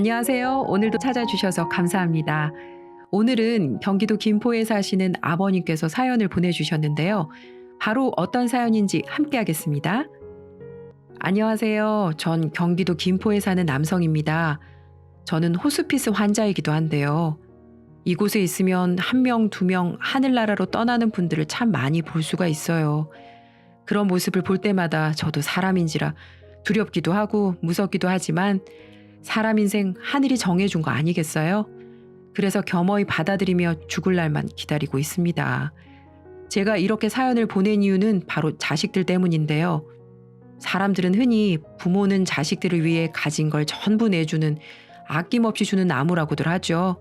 안녕하세요. 오늘도 찾아주셔서 감사합니다. 오늘은 경기도 김포에 사시는 아버님께서 사연을 보내주셨는데요. 바로 어떤 사연인지 함께 하겠습니다. 안녕하세요. 전 경기도 김포에 사는 남성입니다. 저는 호스피스 환자이기도 한데요. 이곳에 있으면 한 명, 두 명 하늘나라로 떠나는 분들을 참 많이 볼 수가 있어요. 그런 모습을 볼 때마다 저도 사람인지라 두렵기도 하고 무섭기도 하지만 사람 인생 하늘이 정해준 거 아니겠어요? 그래서 겸허히 받아들이며 죽을 날만 기다리고 있습니다. 제가 이렇게 사연을 보낸 이유는 바로 자식들 때문인데요. 사람들은 흔히 부모는 자식들을 위해 가진 걸 전부 내주는 아낌없이 주는 나무라고들 하죠.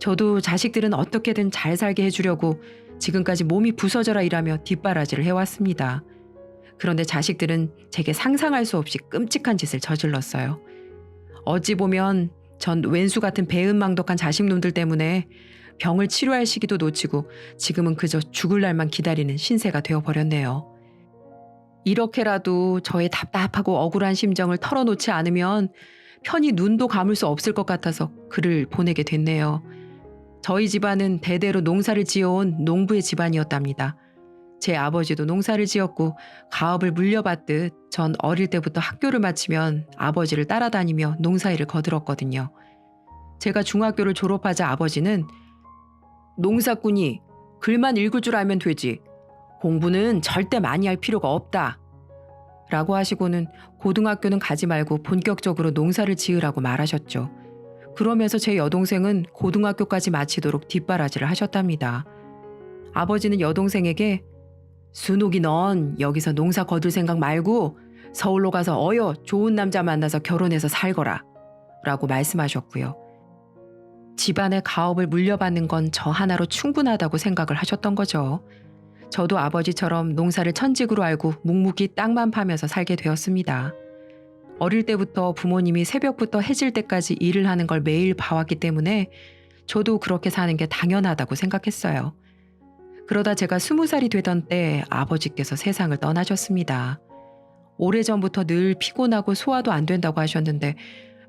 저도 자식들은 어떻게든 잘 살게 해주려고 지금까지 몸이 부서져라 일하며 뒷바라지를 해왔습니다. 그런데 자식들은 제게 상상할 수 없이 끔찍한 짓을 저질렀어요. 어찌 보면 전 왼수 같은 배은망덕한 자식놈들 때문에 병을 치료할 시기도 놓치고 지금은 그저 죽을 날만 기다리는 신세가 되어버렸네요. 이렇게라도 저의 답답하고 억울한 심정을 털어놓지 않으면 편히 눈도 감을 수 없을 것 같아서 글을 보내게 됐네요. 저희 집안은 대대로 농사를 지어온 농부의 집안이었답니다. 제 아버지도 농사를 지었고 가업을 물려받듯 전 어릴 때부터 학교를 마치면 아버지를 따라다니며 농사일을 거들었거든요. 제가 중학교를 졸업하자 아버지는 농사꾼이 글만 읽을 줄 알면 되지. 공부는 절대 많이 할 필요가 없다. 라고 하시고는 고등학교는 가지 말고 본격적으로 농사를 지으라고 말하셨죠. 그러면서 제 여동생은 고등학교까지 마치도록 뒷바라지를 하셨답니다. 아버지는 여동생에게 순옥이 넌 여기서 농사 거둘 생각 말고 서울로 가서 어여 좋은 남자 만나서 결혼해서 살거라 라고 말씀하셨고요. 집안의 가업을 물려받는 건 저 하나로 충분하다고 생각을 하셨던 거죠. 저도 아버지처럼 농사를 천직으로 알고 묵묵히 땅만 파면서 살게 되었습니다. 어릴 때부터 부모님이 새벽부터 해질 때까지 일을 하는 걸 매일 봐왔기 때문에 저도 그렇게 사는 게 당연하다고 생각했어요. 그러다 제가 20살이 되던 때 아버지께서 세상을 떠나셨습니다. 오래전부터 늘 피곤하고 소화도 안 된다고 하셨는데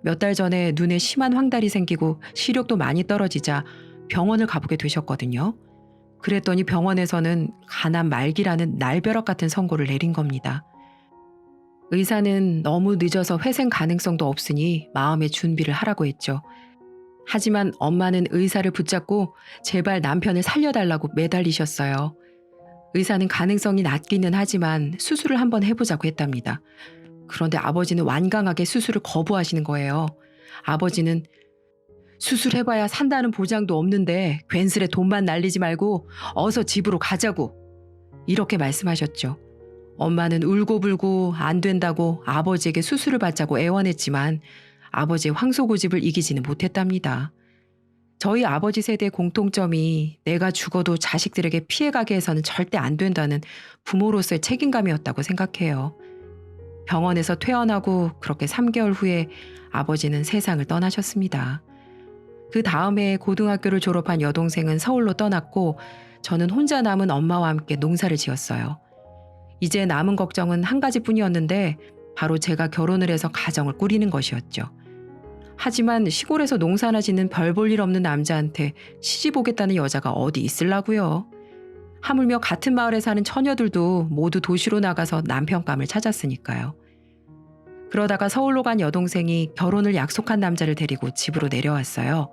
몇 달 전에 눈에 심한 황달이 생기고 시력도 많이 떨어지자 병원을 가보게 되셨거든요. 그랬더니 병원에서는 간암 말기라는 날벼락 같은 선고를 내린 겁니다. 의사는 너무 늦어서 회생 가능성도 없으니 마음의 준비를 하라고 했죠. 하지만 엄마는 의사를 붙잡고 제발 남편을 살려달라고 매달리셨어요. 의사는 가능성이 낮기는 하지만 수술을 한번 해보자고 했답니다. 그런데 아버지는 완강하게 수술을 거부하시는 거예요. 아버지는 수술해봐야 산다는 보장도 없는데 괜스레 돈만 날리지 말고 어서 집으로 가자고 이렇게 말씀하셨죠. 엄마는 울고불고 안 된다고 아버지에게 수술을 받자고 애원했지만 아버지의 황소고집을 이기지는 못했답니다. 저희 아버지 세대의 공통점이 내가 죽어도 자식들에게 피해가게 해서는 절대 안 된다는 부모로서의 책임감이었다고 생각해요. 병원에서 퇴원하고 그렇게 3개월 후에 아버지는 세상을 떠나셨습니다. 그 다음에 고등학교를 졸업한 여동생은 서울로 떠났고 저는 혼자 남은 엄마와 함께 농사를 지었어요. 이제 남은 걱정은 한 가지뿐이었는데 바로 제가 결혼을 해서 가정을 꾸리는 것이었죠. 하지만 시골에서 농사나 짓는 별 볼 일 없는 남자한테 시집 오겠다는 여자가 어디 있을라고요. 하물며 같은 마을에 사는 처녀들도 모두 도시로 나가서 남편감을 찾았으니까요. 그러다가 서울로 간 여동생이 결혼을 약속한 남자를 데리고 집으로 내려왔어요.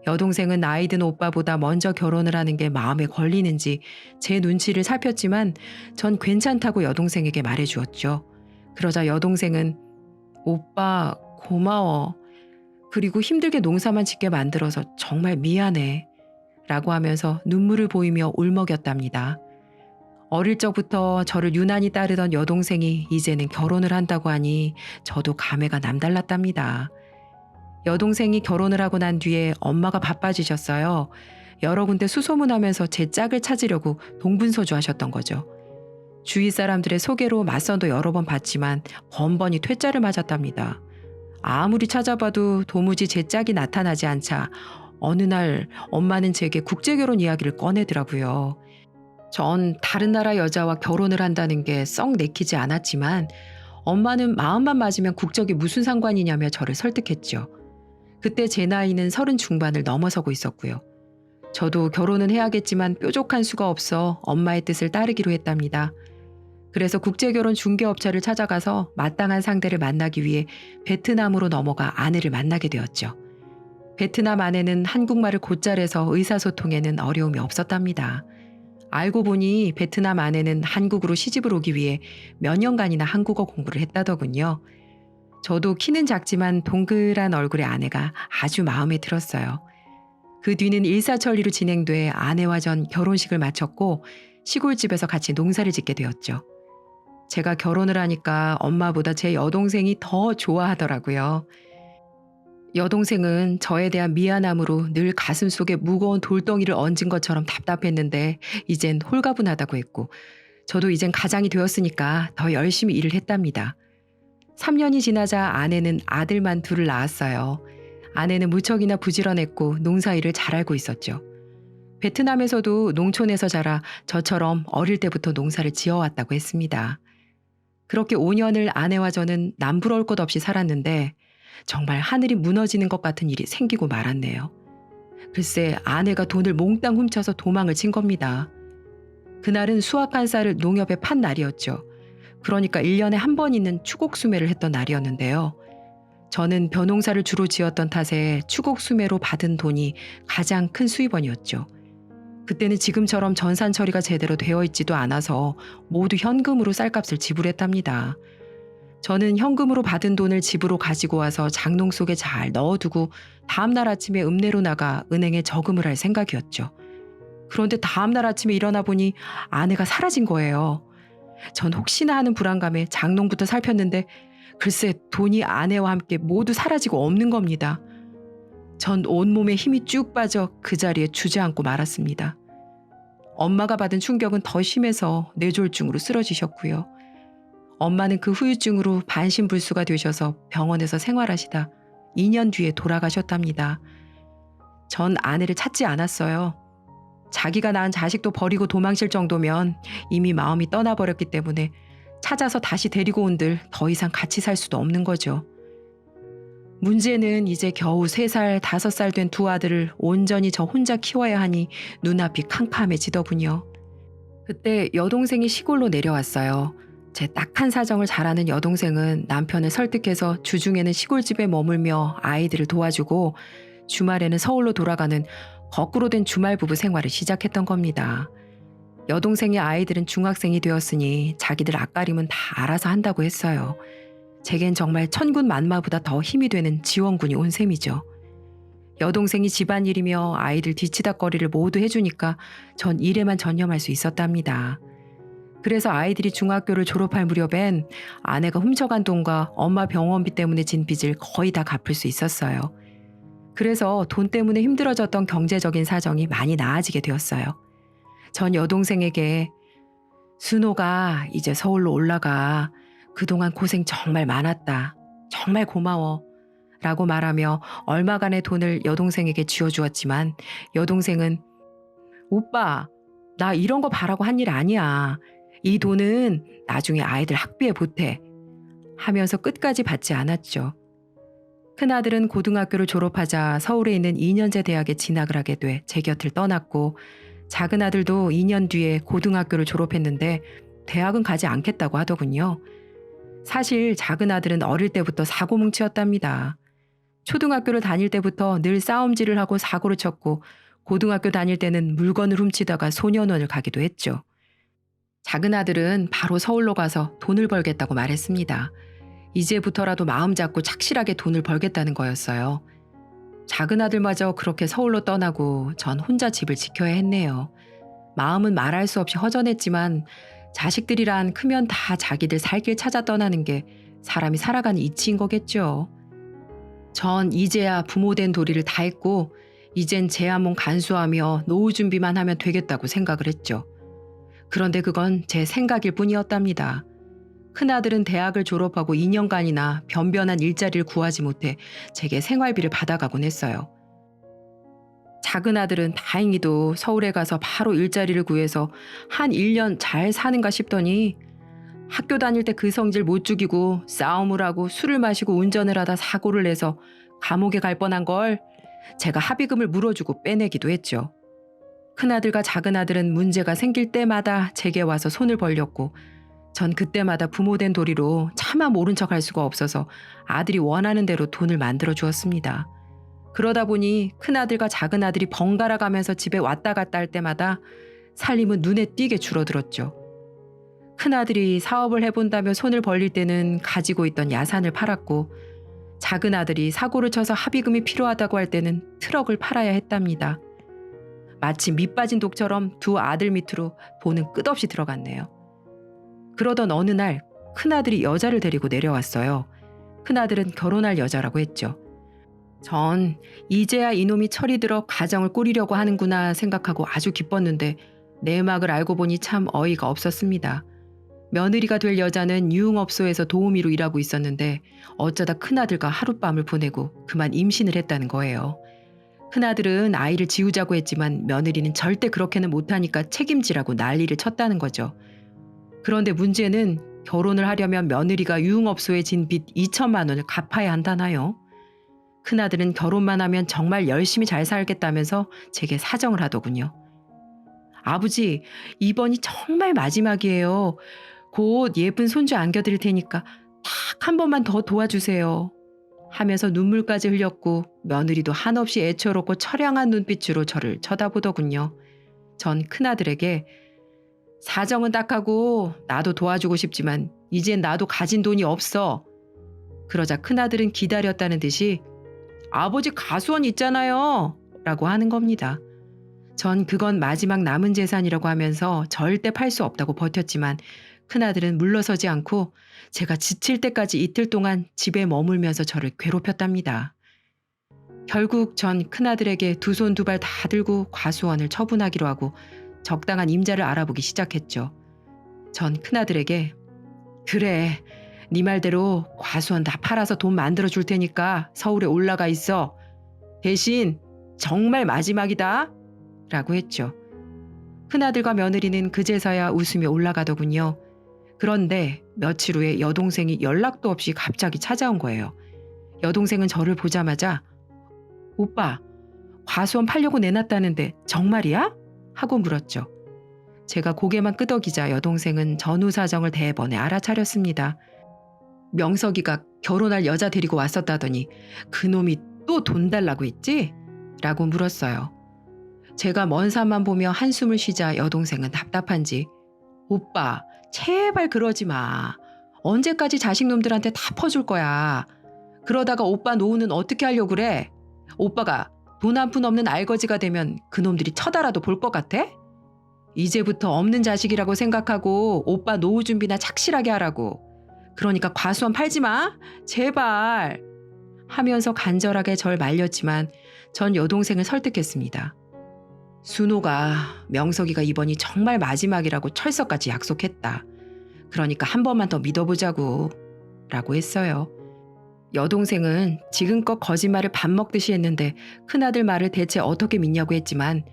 여동생은 나이 든 오빠보다 먼저 결혼을 하는 게 마음에 걸리는지 제 눈치를 살폈지만 전 괜찮다고 여동생에게 말해주었죠. 그러자 여동생은 오빠 고마워. 그리고 힘들게 농사만 짓게 만들어서 정말 미안해. 라고 하면서 눈물을 보이며 울먹였답니다. 어릴 적부터 저를 유난히 따르던 여동생이 이제는 결혼을 한다고 하니 저도 감회가 남달랐답니다. 여동생이 결혼을 하고 난 뒤에 엄마가 바빠지셨어요. 여러 군데 수소문하면서 제 짝을 찾으려고 동분서주하셨던 거죠. 주위 사람들의 소개로 맞선도 여러 번 봤지만 번번이 퇴짜를 맞았답니다. 아무리 찾아봐도 도무지 제 짝이 나타나지 않자 어느 날 엄마는 제게 국제결혼 이야기를 꺼내더라고요. 전 다른 나라 여자와 결혼을 한다는 게 썩 내키지 않았지만 엄마는 마음만 맞으면 국적이 무슨 상관이냐며 저를 설득했죠. 그때 제 나이는 30 중반을 넘어서고 있었고요. 저도 결혼은 해야겠지만 뾰족한 수가 없어 엄마의 뜻을 따르기로 했답니다. 그래서 국제결혼 중개업체를 찾아가서 마땅한 상대를 만나기 위해 베트남으로 넘어가 아내를 만나게 되었죠. 베트남 아내는 한국말을 곧잘해서 의사소통에는 어려움이 없었답니다. 알고 보니 베트남 아내는 한국으로 시집을 오기 위해 몇 년간이나 한국어 공부를 했다더군요. 저도 키는 작지만 동글한 얼굴의 아내가 아주 마음에 들었어요. 그 뒤는 일사천리로 진행돼 아내와 전 결혼식을 마쳤고 시골집에서 같이 농사를 짓게 되었죠. 제가 결혼을 하니까 엄마보다 제 여동생이 더 좋아하더라고요. 여동생은 저에 대한 미안함으로 늘 가슴속에 무거운 돌덩이를 얹은 것처럼 답답했는데 이젠 홀가분하다고 했고, 저도 이젠 가장이 되었으니까 더 열심히 일을 했답니다. 3년이 지나자 아내는 아들만 둘을 낳았어요. 아내는 무척이나 부지런했고 농사일을 잘 알고 있었죠. 베트남에서도 농촌에서 자라 저처럼 어릴 때부터 농사를 지어왔다고 했습니다. 그렇게 5년을 아내와 저는 남부러울 것 없이 살았는데 정말 하늘이 무너지는 것 같은 일이 생기고 말았네요. 글쎄, 아내가 돈을 몽땅 훔쳐서 도망을 친 겁니다. 그날은 수확한 쌀을 농협에 판 날이었죠. 그러니까 1년에 한 번 있는 추곡수매를 했던 날이었는데요. 저는 벼농사를 주로 지었던 탓에 추곡수매로 받은 돈이 가장 큰 수입원이었죠. 그때는 지금처럼 전산 처리가 제대로 되어 있지도 않아서 모두 현금으로 쌀값을 지불했답니다. 저는 현금으로 받은 돈을 집으로 가지고 와서 장롱 속에 잘 넣어두고 다음날 아침에 읍내로 나가 은행에 저금을 할 생각이었죠. 그런데 다음날 아침에 일어나 보니 아내가 사라진 거예요. 전 혹시나 하는 불안감에 장롱부터 살폈는데 글쎄 돈이 아내와 함께 모두 사라지고 없는 겁니다. 전 온몸에 힘이 쭉 빠져 그 자리에 주저앉고 말았습니다. 엄마가 받은 충격은 더 심해서 뇌졸중으로 쓰러지셨고요. 엄마는 그 후유증으로 반신불수가 되셔서 병원에서 생활하시다 2년 뒤에 돌아가셨답니다. 전 아내를 찾지 않았어요. 자기가 낳은 자식도 버리고 도망칠 정도면 이미 마음이 떠나버렸기 때문에 찾아서 다시 데리고 온들 더 이상 같이 살 수도 없는 거죠. 문제는 이제 겨우 3살, 5살 된 두 아들을 온전히 저 혼자 키워야 하니 눈앞이 캄캄해지더군요. 그때 여동생이 시골로 내려왔어요. 제 딱한 사정을 잘 아는 여동생은 남편을 설득해서 주중에는 시골집에 머물며 아이들을 도와주고 주말에는 서울로 돌아가는 거꾸로 된 주말 부부 생활을 시작했던 겁니다. 여동생의 아이들은 중학생이 되었으니 자기들 앞가림은 다 알아서 한다고 했어요. 제겐 정말 천군 만마보다 더 힘이 되는 지원군이 온 셈이죠. 여동생이 집안일이며 아이들 뒤치다꺼리를 모두 해주니까 전 일에만 전념할 수 있었답니다. 그래서 아이들이 중학교를 졸업할 무렵엔 아내가 훔쳐간 돈과 엄마 병원비 때문에 진 빚을 거의 다 갚을 수 있었어요. 그래서 돈 때문에 힘들어졌던 경제적인 사정이 많이 나아지게 되었어요. 전 여동생에게 순호가 이제 서울로 올라가. 그동안 고생 정말 많았다. 정말 고마워. 라고 말하며 얼마간의 돈을 여동생에게 쥐어주었지만 여동생은 오빠, 나 이런 거 바라고 한 일 아니야. 이 돈은 나중에 아이들 학비에 보태. 하면서 끝까지 받지 않았죠. 큰아들은 고등학교를 졸업하자 서울에 있는 2년제 대학에 진학을 하게 돼 제 곁을 떠났고 작은 아들도 2년 뒤에 고등학교를 졸업했는데 대학은 가지 않겠다고 하더군요. 사실 작은 아들은 어릴 때부터 사고뭉치였답니다. 초등학교를 다닐 때부터 늘 싸움질을 하고 사고를 쳤고 고등학교 다닐 때는 물건을 훔치다가 소년원을 가기도 했죠. 작은 아들은 바로 서울로 가서 돈을 벌겠다고 말했습니다. 이제부터라도 마음 잡고 착실하게 돈을 벌겠다는 거였어요. 작은 아들마저 그렇게 서울로 떠나고 전 혼자 집을 지켜야 했네요. 마음은 말할 수 없이 허전했지만 자식들이란 크면 다 자기들 살 길 찾아 떠나는 게 사람이 살아가는 이치인 거겠죠. 전 이제야 부모된 도리를 다 했고 이젠 제 한 몸 간수하며 노후 준비만 하면 되겠다고 생각을 했죠. 그런데 그건 제 생각일 뿐이었답니다. 큰아들은 대학을 졸업하고 2년간이나 변변한 일자리를 구하지 못해 제게 생활비를 받아가곤 했어요. 작은 아들은 다행히도 서울에 가서 바로 일자리를 구해서 한 1년 잘 사는가 싶더니 학교 다닐 때 그 성질 못 죽이고 싸움을 하고 술을 마시고 운전을 하다 사고를 내서 감옥에 갈 뻔한 걸 제가 합의금을 물어주고 빼내기도 했죠. 큰아들과 작은아들은 문제가 생길 때마다 제게 와서 손을 벌렸고 전 그때마다 부모된 도리로 차마 모른 척할 수가 없어서 아들이 원하는 대로 돈을 만들어 주었습니다. 그러다 보니 큰아들과 작은아들이 번갈아 가면서 집에 왔다 갔다 할 때마다 살림은 눈에 띄게 줄어들었죠. 큰아들이 사업을 해본다며 손을 벌릴 때는 가지고 있던 야산을 팔았고 작은아들이 사고를 쳐서 합의금이 필요하다고 할 때는 트럭을 팔아야 했답니다. 마치 밑 빠진 독처럼 두 아들 밑으로 돈은 끝없이 들어갔네요. 그러던 어느 날 큰아들이 여자를 데리고 내려왔어요. 큰아들은 결혼할 여자라고 했죠. 전 이제야 이놈이 철이 들어 가정을 꾸리려고 하는구나 생각하고 아주 기뻤는데 내막을 알고 보니 참 어이가 없었습니다. 며느리가 될 여자는 유흥업소에서 도우미로 일하고 있었는데 어쩌다 큰아들과 하룻밤을 보내고 그만 임신을 했다는 거예요. 큰아들은 아이를 지우자고 했지만 며느리는 절대 그렇게는 못하니까 책임지라고 난리를 쳤다는 거죠. 그런데 문제는 결혼을 하려면 며느리가 유흥업소에 진 빚 2천만 원을 갚아야 한다나요? 큰아들은 결혼만 하면 정말 열심히 잘 살겠다면서 제게 사정을 하더군요. 아버지, 이번이 정말 마지막이에요. 곧 예쁜 손주 안겨드릴 테니까 딱 한 번만 더 도와주세요. 하면서 눈물까지 흘렸고 며느리도 한없이 애처롭고 처량한 눈빛으로 저를 쳐다보더군요. 전 큰아들에게 사정은 딱하고 나도 도와주고 싶지만 이젠 나도 가진 돈이 없어. 그러자 큰아들은 기다렸다는 듯이 아버지 가수원 있잖아요. 라고 하는 겁니다. 전 그건 마지막 남은 재산이라고 하면서 절대 팔 수 없다고 버텼지만 큰아들은 물러서지 않고 제가 지칠 때까지 이틀 동안 집에 머물면서 저를 괴롭혔답니다. 결국 전 큰아들에게 두 손 두 발 다 들고 과수원을 처분하기로 하고 적당한 임자를 알아보기 시작했죠. 전 큰아들에게 그래, 네 말대로 과수원 다 팔아서 돈 만들어 줄 테니까 서울에 올라가 있어. 대신 정말 마지막이다. 라고 했죠. 큰아들과 며느리는 그제서야 웃으며 올라가더군요. 그런데 며칠 후에 여동생이 연락도 없이 갑자기 찾아온 거예요. 여동생은 저를 보자마자 오빠, 과수원 팔려고 내놨다는데 정말이야? 하고 물었죠. 제가 고개만 끄덕이자 여동생은 전후 사정을 대번에 알아차렸습니다. 명석이가 결혼할 여자 데리고 왔었다더니 그놈이 또 돈 달라고 했지? 라고 물었어요. 제가 먼 산만 보며 한숨을 쉬자 여동생은 답답한지 오빠 제발 그러지 마. 언제까지 자식놈들한테 다 퍼줄 거야. 그러다가 오빠 노후는 어떻게 하려고 그래? 오빠가 돈 한 푼 없는 알거지가 되면 그놈들이 쳐다라도 볼 것 같아? 이제부터 없는 자식이라고 생각하고 오빠 노후 준비나 착실하게 하라고. 그러니까 과수원 팔지 마. 제발. 하면서 간절하게 절 말렸지만 전 여동생을 설득했습니다. 순호가 명석이가 이번이 정말 마지막이라고 철석같이 약속했다. 그러니까 한 번만 더 믿어보자고 라고 했어요. 여동생은 지금껏 거짓말을 밥 먹듯이 했는데 큰아들 말을 대체 어떻게 믿냐고 했지만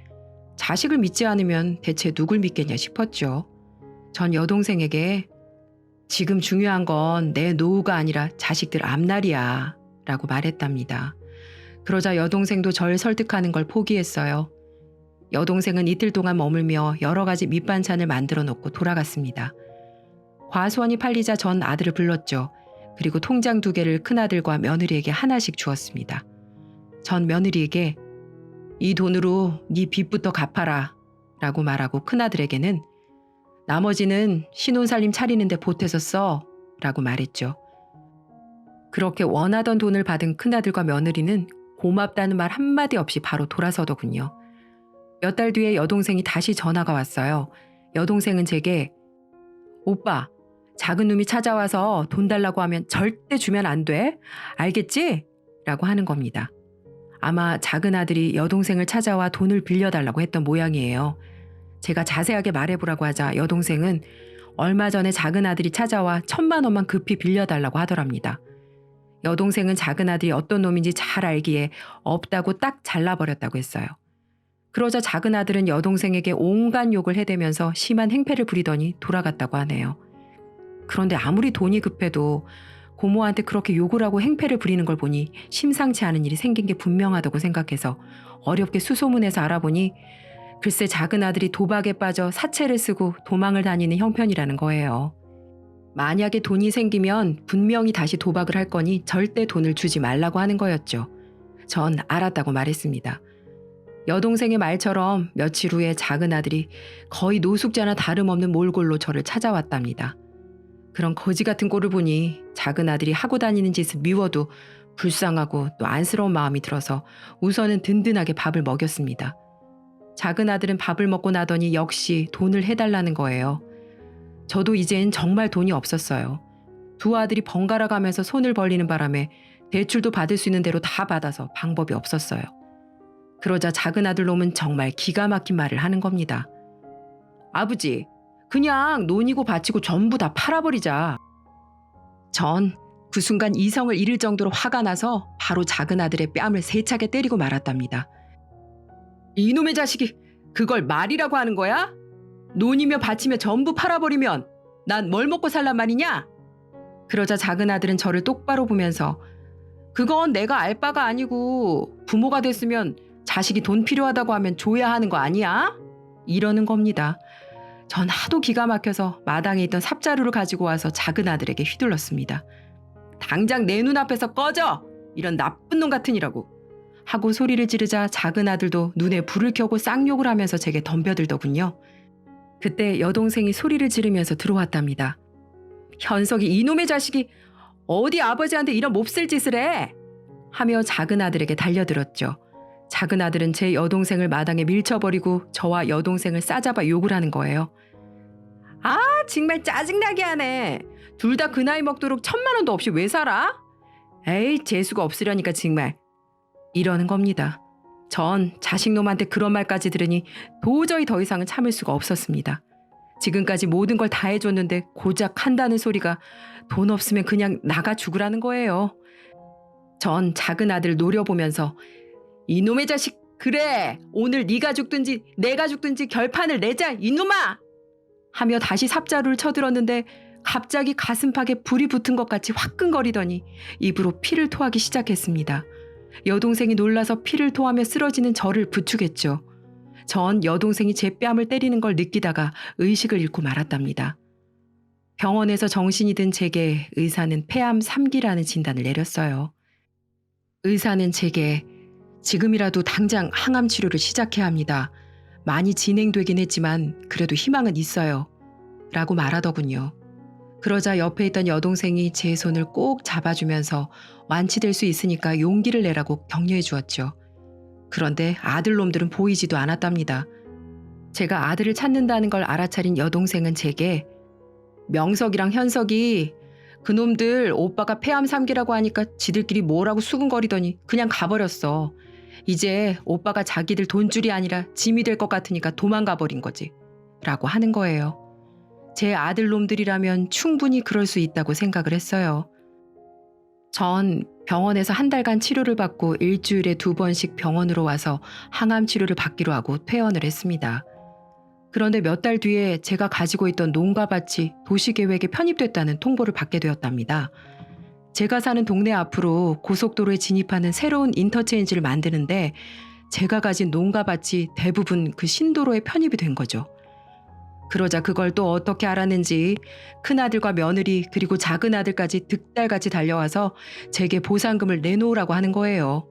자식을 믿지 않으면 대체 누굴 믿겠냐 싶었죠. 전 여동생에게 지금 중요한 건 내 노후가 아니라 자식들 앞날이야 라고 말했답니다. 그러자 여동생도 절 설득하는 걸 포기했어요. 여동생은 이틀 동안 머물며 여러 가지 밑반찬을 만들어 놓고 돌아갔습니다. 과수원이 팔리자 전 아들을 불렀죠. 그리고 통장 2개를 큰아들과 며느리에게 하나씩 주었습니다. 전 며느리에게 이 돈으로 네 빚부터 갚아라 라고 말하고 큰아들에게는 나머지는 신혼살림 차리는데 보태서 써 라고 말했죠. 그렇게 원하던 돈을 받은 큰아들과 며느리는 고맙다는 말 한마디 없이 바로 돌아서더군요. 몇 달 뒤에 여동생이 다시 전화가 왔어요. 여동생은 제게 오빠, 작은 놈이 찾아와서 돈 달라고 하면 절대 주면 안 돼. 알겠지? 라고 하는 겁니다. 아마 작은 아들이 여동생을 찾아와 돈을 빌려달라고 했던 모양이에요. 제가 자세하게 말해보라고 하자 여동생은 얼마 전에 작은 아들이 찾아와 1,000만 원만 급히 빌려달라고 하더랍니다. 여동생은 작은 아들이 어떤 놈인지 잘 알기에 없다고 딱 잘라버렸다고 했어요. 그러자 작은 아들은 여동생에게 온갖 욕을 해대면서 심한 행패를 부리더니 돌아갔다고 하네요. 그런데 아무리 돈이 급해도 고모한테 그렇게 욕을 하고 행패를 부리는 걸 보니 심상치 않은 일이 생긴 게 분명하다고 생각해서 어렵게 수소문해서 알아보니 글쎄 작은 아들이 도박에 빠져 사채를 쓰고 도망을 다니는 형편이라는 거예요. 만약에 돈이 생기면 분명히 다시 도박을 할 거니 절대 돈을 주지 말라고 하는 거였죠. 전 알았다고 말했습니다. 여동생의 말처럼 며칠 후에 작은 아들이 거의 노숙자나 다름없는 몰골로 저를 찾아왔답니다. 그런 거지 같은 꼴을 보니 작은 아들이 하고 다니는 짓을 미워도 불쌍하고 또 안쓰러운 마음이 들어서 우선은 든든하게 밥을 먹였습니다. 작은 아들은 밥을 먹고 나더니 역시 돈을 해달라는 거예요. 저도 이젠 정말 돈이 없었어요. 두 아들이 번갈아 가면서 손을 벌리는 바람에 대출도 받을 수 있는 대로 다 받아서 방법이 없었어요. 그러자 작은 아들 놈은 정말 기가 막힌 말을 하는 겁니다. 아버지, 그냥 논이고 밭이고 전부 다 팔아버리자. 전 그 순간 이성을 잃을 정도로 화가 나서 바로 작은 아들의 뺨을 세차게 때리고 말았답니다. 이놈의 자식이 그걸 말이라고 하는 거야? 논이며 밭이며 전부 팔아버리면 난 뭘 먹고 살란 말이냐? 그러자 작은 아들은 저를 똑바로 보면서 그건 내가 알 바가 아니고 부모가 됐으면 자식이 돈 필요하다고 하면 줘야 하는 거 아니야? 이러는 겁니다. 전 하도 기가 막혀서 마당에 있던 삽자루를 가지고 와서 작은 아들에게 휘둘렀습니다. 당장 내 눈앞에서 꺼져! 이런 나쁜 놈 같으니라고. 하고 소리를 지르자 작은 아들도 눈에 불을 켜고 쌍욕을 하면서 제게 덤벼들더군요. 그때 여동생이 소리를 지르면서 들어왔답니다. 현석이 이놈의 자식이 어디 아버지한테 이런 몹쓸 짓을 해! 하며 작은 아들에게 달려들었죠. 작은 아들은 제 여동생을 마당에 밀쳐버리고 저와 여동생을 싸잡아 욕을 하는 거예요. 아, 정말 짜증나게 하네. 둘 다 그 나이 먹도록 1,000만 원도 없이 왜 살아? 에이, 재수가 없으려니까 정말. 이러는 겁니다. 전 자식놈한테 그런 말까지 들으니 도저히 더 이상은 참을 수가 없었습니다. 지금까지 모든 걸 다 해줬는데 고작 한다는 소리가 돈 없으면 그냥 나가 죽으라는 거예요. 전 작은 아들 노려보면서 이놈의 자식, 그래, 오늘 네가 죽든지 내가 죽든지 결판을 내자 이놈아! 하며 다시 삽자루를 쳐들었는데 갑자기 가슴팍에 불이 붙은 것 같이 화끈거리더니 입으로 피를 토하기 시작했습니다. 여동생이 놀라서 피를 토하며 쓰러지는 저를 부축했죠. 전 여동생이 제 뺨을 때리는 걸 느끼다가 의식을 잃고 말았답니다. 병원에서 정신이 든 제게 의사는 폐암 3기라는 진단을 내렸어요. 의사는 제게 지금이라도 당장 항암 치료를 시작해야 합니다. 많이 진행되긴 했지만 그래도 희망은 있어요. 라고 말하더군요. 그러자 옆에 있던 여동생이 제 손을 꼭 잡아주면서 완치될 수 있으니까 용기를 내라고 격려해 주었죠. 그런데 아들놈들은 보이지도 않았답니다. 제가 아들을 찾는다는 걸 알아차린 여동생은 제게 명석이랑 현석이 그놈들 오빠가 폐암 3기라고 하니까 지들끼리 뭐라고 수근거리더니 그냥 가버렸어. 이제 오빠가 자기들 돈줄이 아니라 짐이 될 것 같으니까 도망가 버린 거지. 라고 하는 거예요. 제 아들놈들이라면 충분히 그럴 수 있다고 생각을 했어요. 전 병원에서 한 달간 치료를 받고 일주일에 2번씩 병원으로 와서 항암 치료를 받기로 하고 퇴원을 했습니다. 그런데 몇 달 뒤에 제가 가지고 있던 농가밭이 도시계획에 편입됐다는 통보를 받게 되었답니다. 제가 사는 동네 앞으로 고속도로에 진입하는 새로운 인터체인지를 만드는데 제가 가진 농가밭이 대부분 그 신도로에 편입이 된 거죠. 그러자 그걸 또 어떻게 알았는지 큰아들과 며느리 그리고 작은 아들까지 득달같이 달려와서 제게 보상금을 내놓으라고 하는 거예요.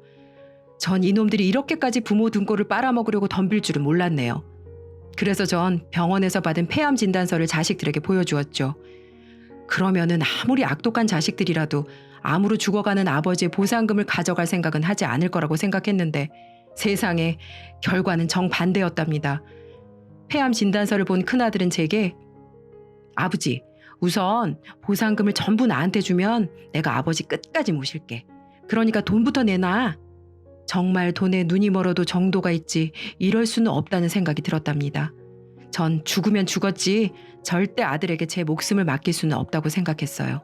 전 이놈들이 이렇게까지 부모 등골을 빨아먹으려고 덤빌 줄은 몰랐네요. 그래서 전 병원에서 받은 폐암 진단서를 자식들에게 보여주었죠. 그러면은 아무리 악독한 자식들이라도 암으로 죽어가는 아버지의 보상금을 가져갈 생각은 하지 않을 거라고 생각했는데 세상에 결과는 정반대였답니다. 폐암 진단서를 본 큰아들은 제게 아버지, 우선 보상금을 전부 나한테 주면 내가 아버지 끝까지 모실게. 그러니까 돈부터 내놔. 정말 돈에 눈이 멀어도 정도가 있지 이럴 수는 없다는 생각이 들었답니다. 전 죽으면 죽었지 절대 아들에게 제 목숨을 맡길 수는 없다고 생각했어요.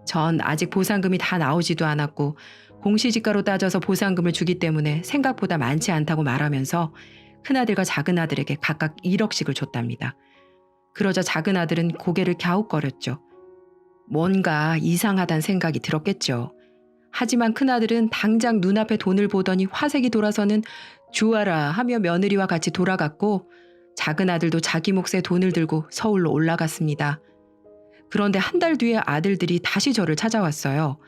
전 아직 보상금이 다 나오지도 않았고 공시지가로 따져서 보상금을 주기 때문에 생각보다 많지 않다고 말하면서 큰아들과 작은 아들에게 각각 1억씩을 줬답니다. 그러자 작은 아들은 고개를 갸웃거렸죠. 뭔가 이상하단 생각이 들었겠죠. 하지만 큰아들은 당장 눈앞에 돈을 보더니 화색이 돌아서는 주아라 하며 며느리와 같이 돌아갔고, 작은 아들도 자기 몫의 돈을 들고 서울로 올라갔습니다. 그런데 한 달 뒤에 아들들이 다시 저를 찾아왔어요.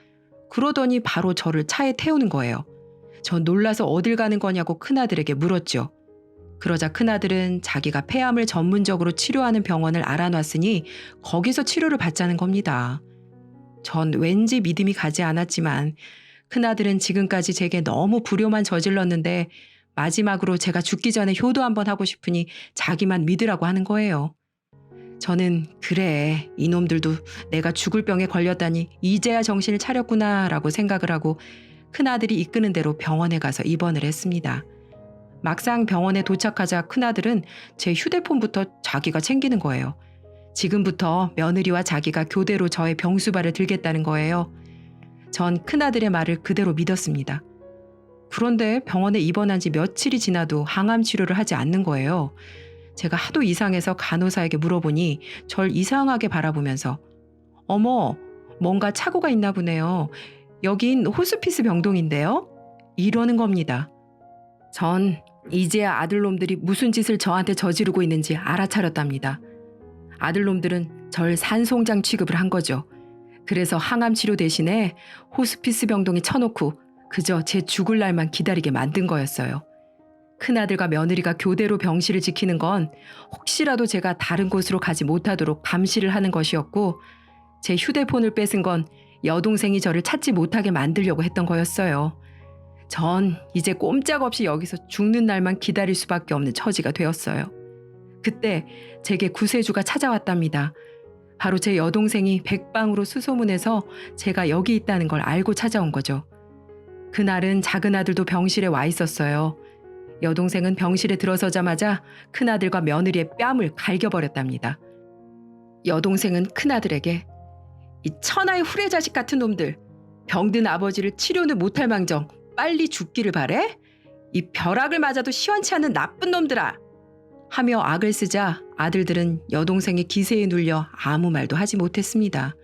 그러더니 바로 저를 차에 태우는 거예요. 전 놀라서 어딜 가는 거냐고 큰아들에게 물었죠. 그러자 큰아들은 자기가 폐암을 전문적으로 치료하는 병원을 알아놨으니 거기서 치료를 받자는 겁니다. 전 왠지 믿음이 가지 않았지만 큰아들은 지금까지 제게 너무 불효만 저질렀는데 마지막으로 제가 죽기 전에 효도 한번 하고 싶으니 자기만 믿으라고 하는 거예요. 저는 그래, 이놈들도 내가 죽을 병에 걸렸다니 이제야 정신을 차렸구나 라고 생각을 하고 큰아들이 이끄는 대로 병원에 가서 입원을 했습니다. 막상 병원에 도착하자 큰아들은 제 휴대폰부터 자기가 챙기는 거예요. 지금부터 며느리와 자기가 교대로 저의 병수발을 들겠다는 거예요. 전 큰아들의 말을 그대로 믿었습니다. 그런데 병원에 입원한 지 며칠이 지나도 항암 치료를 하지 않는 거예요. 제가 하도 이상해서 간호사에게 물어보니 절 이상하게 바라보면서 어머, 뭔가 착오가 있나 보네요. 여긴 호스피스 병동인데요? 이러는 겁니다. 전 이제야 아들놈들이 무슨 짓을 저한테 저지르고 있는지 알아차렸답니다. 아들놈들은 절 산송장 취급을 한 거죠. 그래서 항암 치료 대신에 호스피스 병동에 쳐놓고 그저 제 죽을 날만 기다리게 만든 거였어요. 큰아들과 며느리가 교대로 병실을 지키는 건 혹시라도 제가 다른 곳으로 가지 못하도록 감시를 하는 것이었고, 제 휴대폰을 뺏은 건 여동생이 저를 찾지 못하게 만들려고 했던 거였어요. 전 이제 꼼짝없이 여기서 죽는 날만 기다릴 수밖에 없는 처지가 되었어요. 그때 제게 구세주가 찾아왔답니다. 바로 제 여동생이 백방으로 수소문해서 제가 여기 있다는 걸 알고 찾아온 거죠. 그날은 작은 아들도 병실에 와 있었어요. 여동생은 병실에 들어서자마자 큰아들과 며느리의 뺨을 갈겨버렸답니다. 여동생은 큰아들에게 이 천하의 후레자식 같은 놈들, 병든 아버지를 치료는 못할 망정 빨리 죽기를 바래? 이 벼락을 맞아도 시원치 않은 나쁜 놈들아! 하며 악을 쓰자 아들들은 여동생의 기세에 눌려 아무 말도 하지 못했습니다.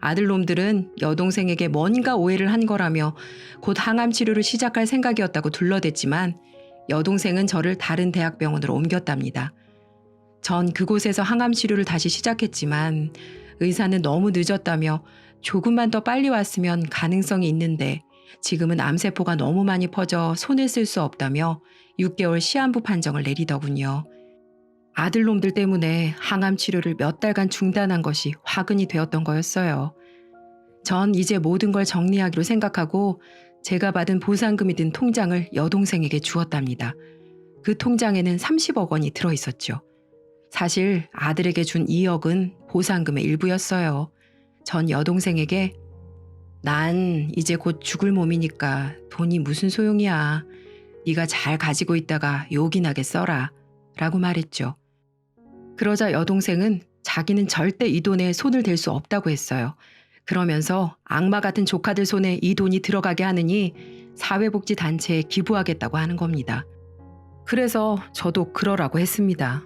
아들놈들은 여동생에게 뭔가 오해를 한 거라며 곧 항암 치료를 시작할 생각이었다고 둘러댔지만 여동생은 저를 다른 대학병원으로 옮겼답니다. 전 그곳에서 항암 치료를 다시 시작했지만 의사는 너무 늦었다며 조금만 더 빨리 왔으면 가능성이 있는데 지금은 암세포가 너무 많이 퍼져 손을 쓸 수 없다며 6개월 시한부 판정을 내리더군요. 아들놈들 때문에 항암 치료를 몇 달간 중단한 것이 화근이 되었던 거였어요. 전 이제 모든 걸 정리하기로 생각하고 제가 받은 보상금이 든 통장을 여동생에게 주었답니다. 그 통장에는 30억 원이 들어있었죠. 사실 아들에게 준 2억은 보상금의 일부였어요. 전 여동생에게 난 이제 곧 죽을 몸이니까 돈이 무슨 소용이야. 네가 잘 가지고 있다가 요긴하게 써라 라고 말했죠. 그러자 여동생은 자기는 절대 이 돈에 손을 댈 수 없다고 했어요. 그러면서 악마 같은 조카들 손에 이 돈이 들어가게 하느니 사회복지단체에 기부하겠다고 하는 겁니다. 그래서 저도 그러라고 했습니다.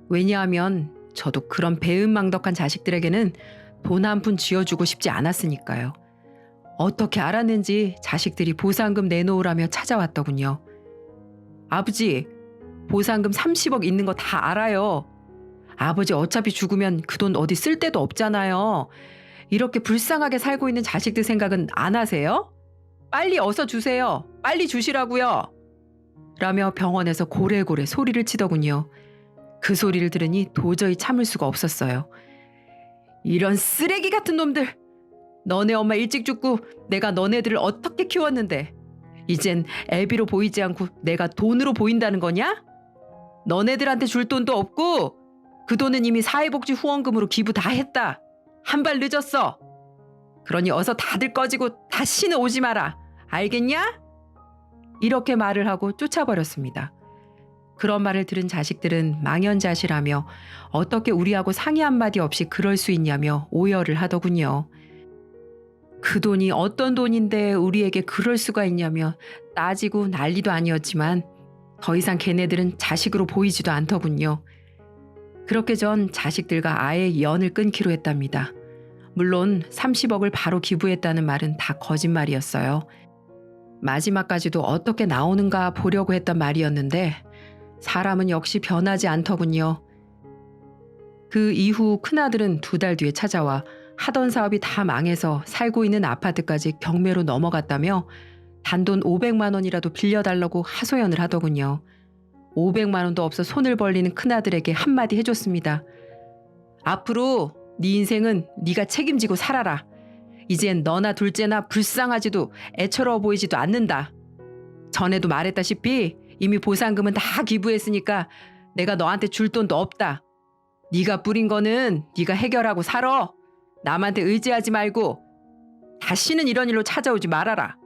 왜냐하면 저도 그런 배은망덕한 자식들에게는 돈 한 푼 쥐어주고 싶지 않았으니까요. 어떻게 알았는지 자식들이 보상금 내놓으라며 찾아왔더군요. 아버지, 보상금 30억 있는 거 다 알아요. 아버지 어차피 죽으면 그 돈 어디 쓸 데도 없잖아요. 이렇게 불쌍하게 살고 있는 자식들 생각은 안 하세요? 빨리 어서 주세요. 빨리 주시라고요. 라며 병원에서 고래고래 소리를 치더군요. 그 소리를 들으니 도저히 참을 수가 없었어요. 이런 쓰레기 같은 놈들! 너네 엄마 일찍 죽고 내가 너네들을 어떻게 키웠는데 이젠 애비로 보이지 않고 내가 돈으로 보인다는 거냐? 너네들한테 줄 돈도 없고 그 돈은 이미 사회복지 후원금으로 기부 다 했다. 한 발 늦었어. 그러니 어서 다들 꺼지고 다시는 오지 마라. 알겠냐? 이렇게 말을 하고 쫓아버렸습니다. 그런 말을 들은 자식들은 망연자실하며 어떻게 우리하고 상의 한마디 없이 그럴 수 있냐며 오열을 하더군요. 그 돈이 어떤 돈인데 우리에게 그럴 수가 있냐며 따지고 난리도 아니었지만 더 이상 걔네들은 자식으로 보이지도 않더군요. 그렇게 전 자식들과 아예 연을 끊기로 했답니다. 물론 30억을 바로 기부했다는 말은 다 거짓말이었어요. 마지막까지도 어떻게 나오는가 보려고 했던 말이었는데 사람은 역시 변하지 않더군요. 그 이후 큰아들은 2달 뒤에 찾아와 하던 사업이 다 망해서 살고 있는 아파트까지 경매로 넘어갔다며 단돈 500만 원이라도 빌려달라고 하소연을 하더군요. 500만 원도 없어 손을 벌리는 큰아들에게 한마디 해줬습니다. 앞으로 네 인생은 네가 책임지고 살아라. 이젠 너나 둘째나 불쌍하지도 애처로워 보이지도 않는다. 전에도 말했다시피 이미 보상금은 다 기부했으니까 내가 너한테 줄 돈도 없다. 네가 뿌린 거는 네가 해결하고 살아. 남한테 의지하지 말고 다시는 이런 일로 찾아오지 말아라.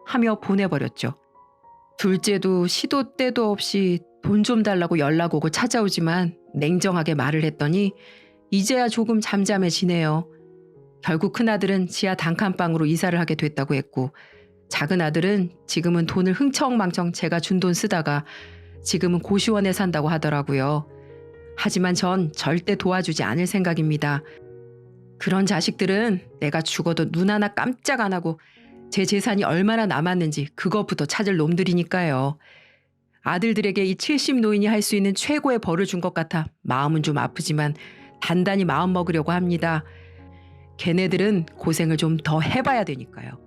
하며 보내버렸죠. 둘째도 시도 때도 없이 돈 좀 달라고 연락 오고 찾아오지만 냉정하게 말을 했더니 이제야 조금 잠잠해지네요. 결국 큰아들은 지하 단칸방으로 이사를 하게 됐다고 했고 작은 아들은 지금은 돈을 흥청망청 제가 준 돈 쓰다가 지금은 고시원에 산다고 하더라고요. 하지만 전 절대 도와주지 않을 생각입니다. 그런 자식들은 내가 죽어도 눈 하나 깜짝 안 하고 제 재산이 얼마나 남았는지 그것부터 찾을 놈들이니까요. 아들들에게 이 70 노인이 할 수 있는 최고의 벌을 준 것 같아 마음은 좀 아프지만 단단히 마음 먹으려고 합니다. 걔네들은 고생을 좀 더 해봐야 되니까요.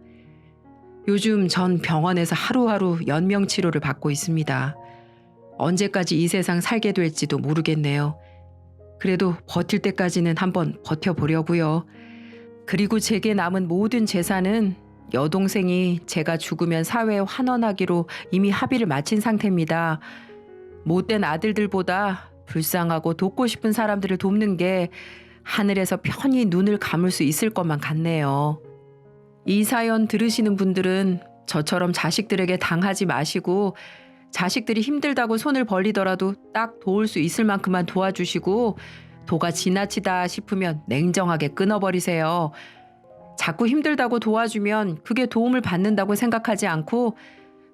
요즘 전 병원에서 하루하루 연명 치료를 받고 있습니다. 언제까지 이 세상 살게 될지도 모르겠네요. 그래도 버틸 때까지는 한번 버텨보려고요. 그리고 제게 남은 모든 재산은 여동생이 제가 죽으면 사회에 환원하기로 이미 합의를 마친 상태입니다. 못된 아들들보다 불쌍하고 돕고 싶은 사람들을 돕는 게 하늘에서 편히 눈을 감을 수 있을 것만 같네요. 이 사연 들으시는 분들은 저처럼 자식들에게 당하지 마시고 자식들이 힘들다고 손을 벌리더라도 딱 도울 수 있을 만큼만 도와주시고 도가 지나치다 싶으면 냉정하게 끊어버리세요. 자꾸 힘들다고 도와주면 그게 도움을 받는다고 생각하지 않고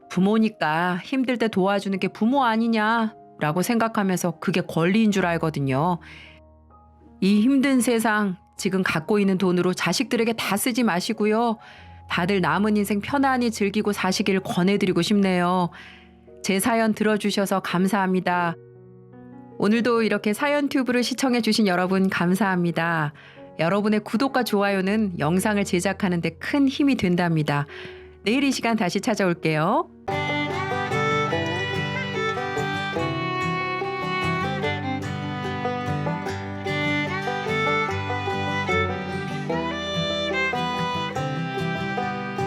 부모니까 힘들 때 도와주는 게 부모 아니냐라고 생각하면서 그게 권리인 줄 알거든요. 이 힘든 세상 지금 갖고 있는 돈으로 자식들에게 다 쓰지 마시고요. 다들 남은 인생 편안히 즐기고 사시길 권해드리고 싶네요. 제 사연 들어주셔서 감사합니다. 오늘도 이렇게 사연 튜브를 시청해주신 여러분 감사합니다. 여러분의 구독과 좋아요는 영상을 제작하는 데 큰 힘이 된답니다. 내일 이 시간 다시 찾아올게요.